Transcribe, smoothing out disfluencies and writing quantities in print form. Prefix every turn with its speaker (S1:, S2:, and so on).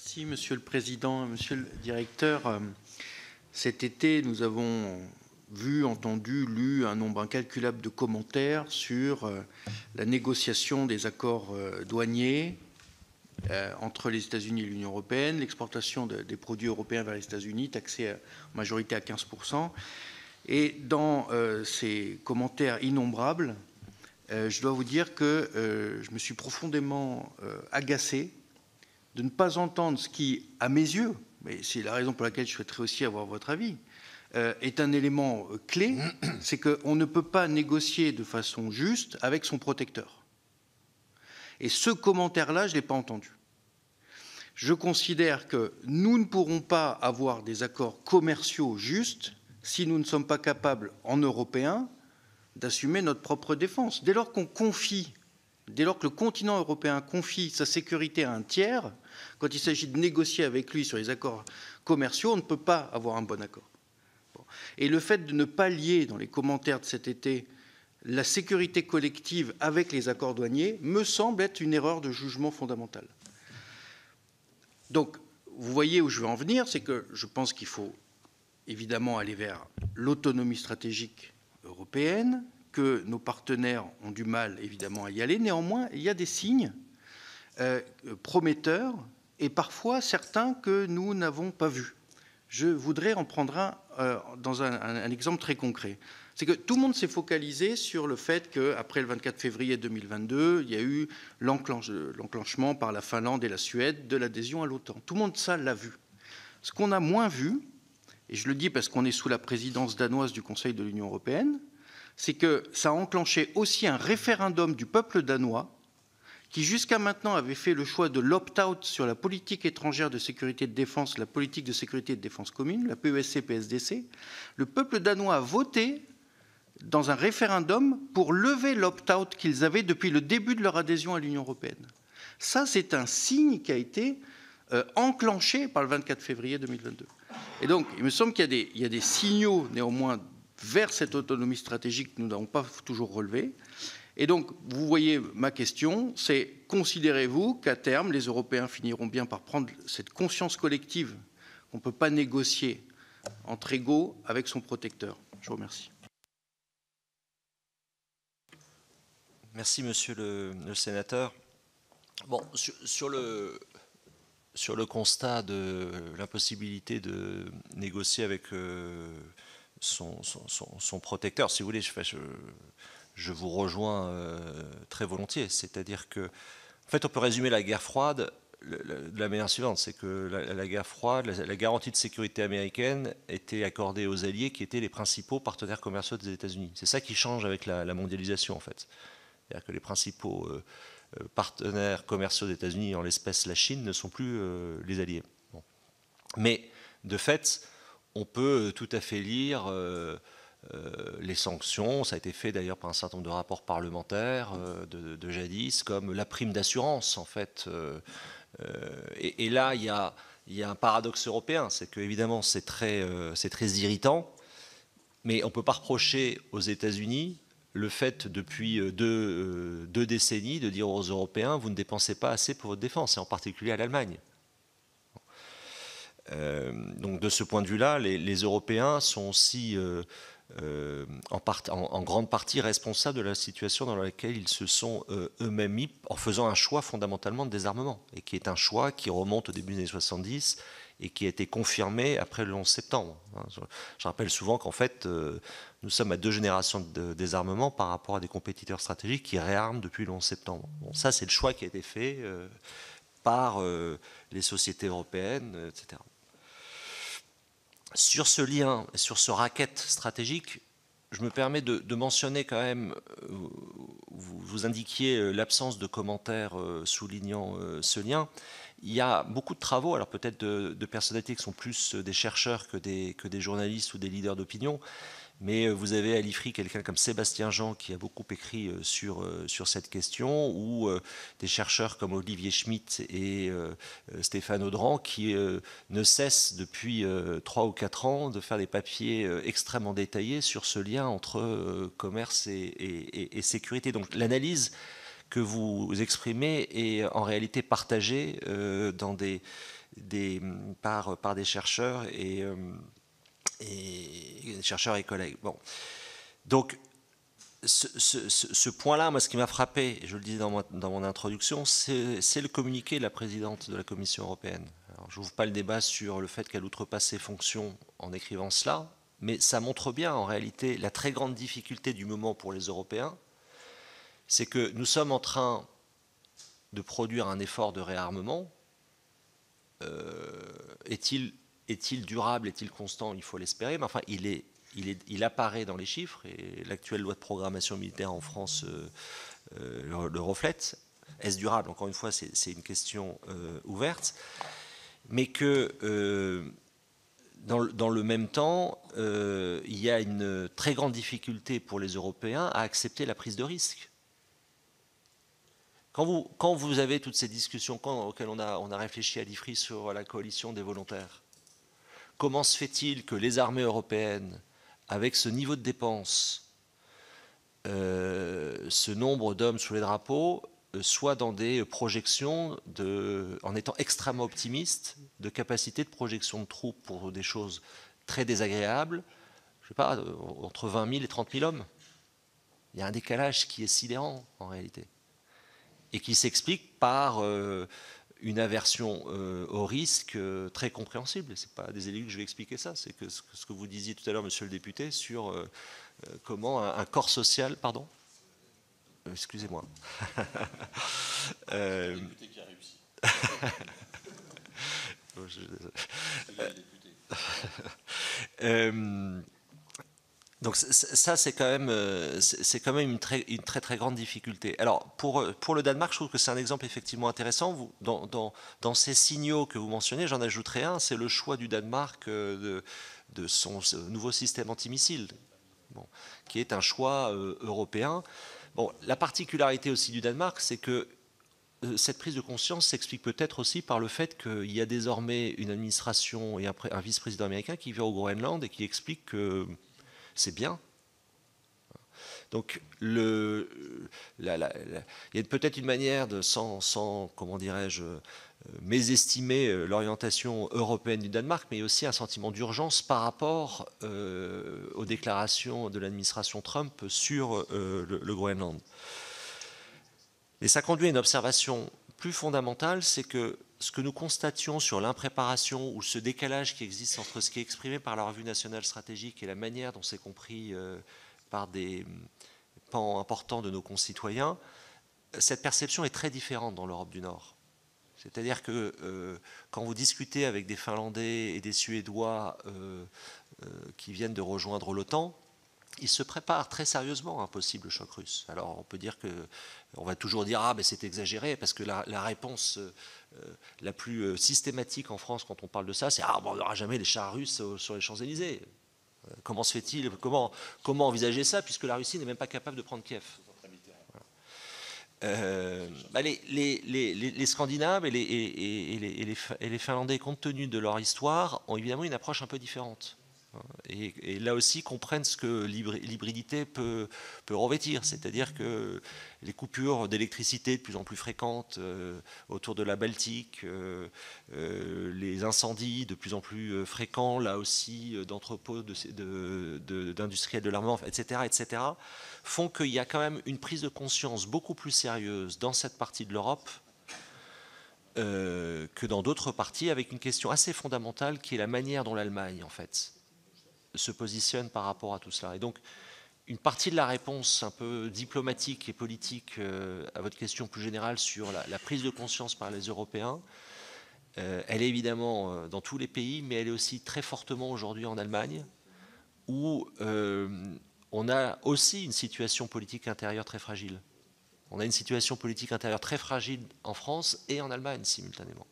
S1: Merci, Monsieur le Président. Monsieur le Directeur, cet été, nous avons vu, entendu, lu un nombre incalculable de commentaires sur la négociation des accords douaniers entre les États-Unis et l'Union européenne, l'exportation des produits européens vers les États-Unis, taxés en majorité à 15%. Et dans ces commentaires innombrables, je dois vous dire que je me suis profondément agacé de ne pas entendre ce qui, à mes yeux, mais c'est la raison pour laquelle je souhaiterais aussi avoir votre avis, est un élément clé, c'est qu'on ne peut pas négocier de façon juste avec son protecteur. Et ce commentaire-là, je ne l'ai pas entendu. Je considère que nous ne pourrons pas avoir des accords commerciaux justes si nous ne sommes pas capables, en Européens, d'assumer notre propre défense. Dès lors qu'on confie, dès lors que le continent européen confie sa sécurité à un tiers, quand il s'agit de négocier avec lui sur les accords commerciaux, on ne peut pas avoir un bon accord. Bon. Et le fait de ne pas lier dans les commentaires de cet été la sécurité collective avec les accords douaniers me semble être une erreur de jugement fondamentale. Donc, vous voyez où je veux en venir, c'est que je pense qu'il faut évidemment aller vers l'autonomie stratégique européenne, que nos partenaires ont du mal évidemment à y aller. Néanmoins, il y a des signes prometteurs et parfois certains que nous n'avons pas vus. Je voudrais en prendre un dans un exemple très concret. C'est que tout le monde s'est focalisé sur le fait qu'après le 24 février 2022, il y a eu l'enclenchement par la Finlande et la Suède de l'adhésion à l'OTAN. Tout le monde ça l'a vu. Ce qu'on a moins vu, et je le dis parce qu'on est sous la présidence danoise du Conseil de l'Union européenne, c'est que ça a enclenché aussi un référendum du peuple danois qui jusqu'à maintenant avait fait le choix de l'opt-out sur la politique étrangère de sécurité et de défense, la politique de sécurité et de défense commune, la PESC-PSDC. Le peuple danois a voté dans un référendum pour lever l'opt-out qu'ils avaient depuis le début de leur adhésion à l'Union européenne. Ça, c'est un signe qui a été enclenché par le 24 février 2022. Et donc, il me semble qu'il y a des signaux, néanmoins, vers cette autonomie stratégique que nous n'avons pas toujours relevée. Et donc, vous voyez, ma question, c'est considérez-vous qu'à terme, les Européens finiront bien par prendre cette conscience collective qu'on ne peut pas négocier entre égaux avec son protecteur? Je vous remercie.
S2: Merci, monsieur le sénateur. Bon, sur le constat de l'impossibilité de négocier avec son protecteur, si vous voulez, je vous rejoins très volontiers. C'est-à-dire que, en fait, on peut résumer la guerre froide de la manière suivante, c'est que la guerre froide, la garantie de sécurité américaine était accordée aux alliés qui étaient les principaux partenaires commerciaux des États-Unis. C'est ça qui change avec la mondialisation, en fait. C'est-à-dire que les principaux partenaires commerciaux des États-Unis, en l'espèce la Chine, ne sont plus les alliés. Bon. Mais, de fait, on peut tout à fait lire les sanctions, ça a été fait d'ailleurs par un certain nombre de rapports parlementaires de jadis, comme la prime d'assurance, en fait. Et là, il y a un paradoxe européen, c'est que évidemment c'est très irritant, mais on ne peut pas reprocher aux États-Unis le fait depuis deux décennies de dire aux Européens vous ne dépensez pas assez pour votre défense, et en particulier à l'Allemagne. Donc de ce point de vue-là, les Européens sont aussi en grande partie responsables de la situation dans laquelle ils se sont eux-mêmes mis en faisant un choix fondamentalement de désarmement, et qui est un choix qui remonte au début des années 70 et qui a été confirmé après le 11 septembre. Je rappelle souvent qu'en fait, nous sommes à 2 générations de désarmement par rapport à des compétiteurs stratégiques qui réarment depuis le 11 septembre. Bon, ça, c'est le choix qui a été fait par les sociétés européennes, etc. Sur ce lien, sur ce racket stratégique, je me permets de mentionner quand même, vous indiquiez l'absence de commentaires soulignant ce lien. Il y a beaucoup de travaux, alors peut-être de personnalités qui sont plus des chercheurs que des journalistes ou des leaders d'opinion, mais vous avez à l'IFRI quelqu'un comme Sébastien Jean qui a beaucoup écrit sur cette question, ou des chercheurs comme Olivier Schmitt et Stéphane Audran qui ne cessent depuis 3 ou 4 ans de faire des papiers extrêmement détaillés sur ce lien entre commerce et sécurité. Donc l'analyse que vous exprimez est en réalité partagé par des chercheurs et chercheurs et collègues. Bon. Donc, ce point-là, moi, ce qui m'a frappé, et je le disais dans mon introduction, c'est le communiqué de la présidente de la Commission européenne. Alors, je n'ouvre pas le débat sur le fait qu'elle outrepasse ses fonctions en écrivant cela, mais ça montre bien, en réalité, la très grande difficulté du moment pour les Européens, c'est que nous sommes en train de produire un effort de réarmement. Est-il durable, est-il constant? Il faut l'espérer, mais enfin, il apparaît dans les chiffres, et l'actuelle loi de programmation militaire en France le reflète. Est-ce durable? Encore une fois, c'est une question ouverte. Mais que, dans le même temps, il y a une très grande difficulté pour les Européens à accepter la prise de risque. Quand vous avez toutes ces discussions auxquelles on a réfléchi à l'IFRI sur la coalition des volontaires, comment se fait-il que les armées européennes, avec ce niveau de dépenses, ce nombre d'hommes sous les drapeaux, soient dans des projections, en étant extrêmement optimistes, de capacité de projection de troupes pour des choses très désagréables, je ne sais pas, entre 20 000 et 30 000 hommes? Il y a un décalage qui est sidérant, en réalité, et qui s'explique par une aversion au risque très compréhensible. Ce n'est pas des élus que je vais expliquer ça, c'est que ce que vous disiez tout à l'heure, monsieur le député, sur comment un corps social... Pardon, excusez-moi.
S3: Le député qui a réussi.
S2: Donc ça, c'est quand même une très très grande difficulté. Alors pour le Danemark, je trouve que c'est un exemple effectivement intéressant. Dans ces signaux que vous mentionnez, j'en ajouterai un, c'est le choix du Danemark de son nouveau système antimissile, qui est un choix européen. Bon, la particularité aussi du Danemark, c'est que cette prise de conscience s'explique peut-être aussi par le fait qu'il y a désormais une administration et un vice-président américain qui vient au Groenland et qui explique que c'est bien. Donc, il y a peut-être une manière de, sans comment dirais-je, mésestimer l'orientation européenne du Danemark, mais il y a aussi un sentiment d'urgence par rapport aux déclarations de l'administration Trump sur le Groenland. Et ça conduit à une observation plus fondamentale, c'est que ce que nous constations sur l'impréparation ou ce décalage qui existe entre ce qui est exprimé par la Revue nationale stratégique et la manière dont c'est compris par des pans importants de nos concitoyens, cette perception est très différente dans l'Europe du Nord. C'est-à-dire que quand vous discutez avec des Finlandais et des Suédois qui viennent de rejoindre l'OTAN, ils se préparent très sérieusement à un possible choc russe. Alors on peut dire que, on va toujours dire ah ben c'est exagéré parce que la réponse la plus systématique en France quand on parle de ça, c'est ah bon, on n'aura jamais les chars russes sur les Champs-Élysées. Comment se fait-il, comment envisager ça puisque la Russie n'est même pas capable de prendre Kiev? Les Scandinaves et les Finlandais, compte tenu de leur histoire, ont évidemment une approche un peu différente. Et là aussi comprennent ce que l'hybridité peut revêtir, c'est-à-dire que les coupures d'électricité de plus en plus fréquentes autour de la Baltique, les incendies de plus en plus fréquents, là aussi d'entrepôts d'industriels de l'armement, etc., font qu'il y a quand même une prise de conscience beaucoup plus sérieuse dans cette partie de l'Europe que dans d'autres parties, avec une question assez fondamentale qui est la manière dont l'Allemagne, en fait, se positionne par rapport à tout cela. Et donc, une partie de la réponse un peu diplomatique et politique à votre question plus générale sur la prise de conscience par les Européens, elle est évidemment dans tous les pays, mais elle est aussi très fortement aujourd'hui en Allemagne, où on a aussi une situation politique intérieure très fragile. On a une situation politique intérieure très fragile en France et en Allemagne simultanément.